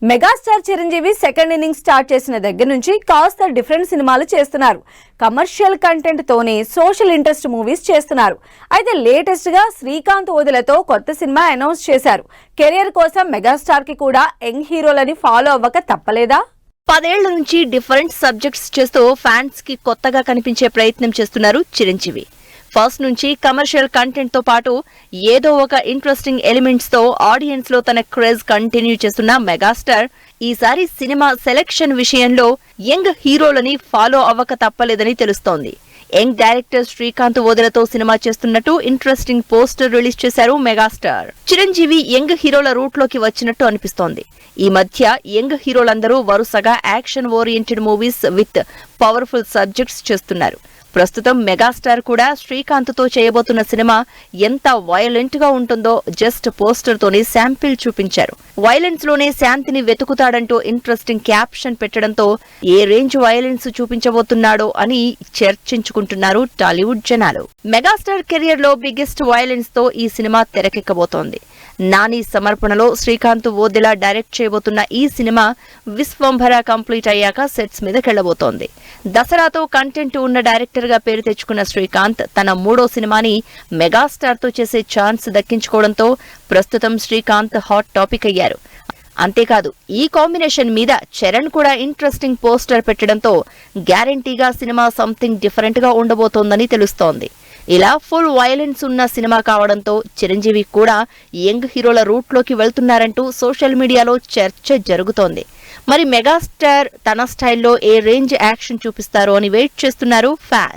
Megastar Chiranjeevi second inning start చేసిన దగ్గర నుంచి కాస్త డిఫరెంట్ సినిమాలు చేస్తున్నారు. కమర్షియల్ కంటెంట్ తోనే సోషల్ ఇంట్రెస్ట్ మూవీస్ చేస్తున్నారు. అయితే లేటెస్ట్ గా శ్రీకాంత్ ఓదెలతో కొత్త సినిమా అనౌన్స్ చేశారు. కెరియర్ కోసం మెగాస్టార్ కి కూడా యంగ్ హీరోలని ఫాలో అవ్వక తప్పలేదా? 10 ఏళ్ల నుంచి డిఫరెంట్ సబ్జెక్ట్స్ చేస్తూ ఫ్యాన్స్ కి కొత్తగా కనిపించే ప్రయత్నం చేస్తున్నారు చిరంజీవి. ఫస్ట్ నుంచి కమర్షియల్ కంటెంట్ తో పాటు ఏదో ఒక ఇంట్రెస్టింగ్ ఎలిమెంట్స్ తో ఆడియన్స్ లో తన క్రేజ్ కంటిన్యూ చేస్తున్న మెగాస్టార్ ఈసారి సినిమా సెలెక్షన్ విషయంలో యంగ్ హీరోలని ఫాలో అవ్వక తప్పలేదని తెలుస్తోంది. యంగ్ డైరెక్టర్ శ్రీకాంత్ ఓదెలతో సినిమా చేస్తున్నట్టు ఇంట్రెస్టింగ్ పోస్టర్ రిలీజ్ చేశారు మెగాస్టార్. చిరంజీవి యంగ్ హీరోల రూట్ లోకి వచ్చినట్టు అనిపిస్తోంది. ఈ మధ్య యంగ్ హీరోలందరూ వరుసగా action oriented movies with powerful subjects చేస్తున్నారు. ప్రస్తుతం మెగాస్టార్ కూడా శ్రీకాంత్ తో చేయబోతున్న సినిమా ఎంత వైలెంట్ గా ఉంటుందో జస్ట్ పోస్టర్ తోనే శాంపిల్ చూపించారు. వైలెన్స్ లోనే శాంతిని వెతుకుతాడంటూ ఇంట్రెస్టింగ్ క్యాప్షన్ పెట్టడంతో ఏ రేంజ్ వైలెన్స్ చూపించబోతున్నాడో అని చర్చించుకుంటున్నారు టాలీవుడ్ జనాలు. మెగాస్టార్ కెరియర్ లో బిగ్గెస్ట్ వైలెన్స్ తో ఈ సినిమా తెరకెక్కబోతోంది. నాని సమర్పణలో శ్రీకాంత్ ఓదెల డైరెక్ట్ చేయబోతున్న ఈ సినిమా విశ్వంభర కంప్లీట్ అయ్యాక సెట్స్ మీదకెళ్లబోతోంది. దసరాతో కంటెంట్ ఉన్న డైరెక్టర్ గా పేరు తెచ్చుకున్న శ్రీకాంత్ తన 3వ సినిమాని మెగాస్టార్ తో చేసే ఛాన్స్ దక్కించుకోవడంతో ప్రస్తుతం శ్రీకాంత్ హాట్ టాపిక్ అయ్యారు. అంతేకాదు ఈ కాంబినేషన్ మీద చరణ్ కూడా ఇంట్రెస్టింగ్ పోస్టర్ పెట్టడంతో గ్యారంటీగా సినిమా సంథింగ్ డిఫరెంట్ గా ఉండబోతోందని తెలుస్తోంది. ఇలా ఫుల్ వైలెన్స్ ఉన్న సినిమా కావడంతో చిరంజీవి కూడా యంగ్ హీరోల రూట్ లోకి వెళ్తున్నారంటూ సోషల్ మీడియాలో చర్చ జరుగుతోంది. మరి మెగాస్టార్ తన స్టైల్లో ఏ రేంజ్ యాక్షన్ చూపిస్తారో అని వెయిట్ చేస్తున్నారు ఫ్యాన్స్.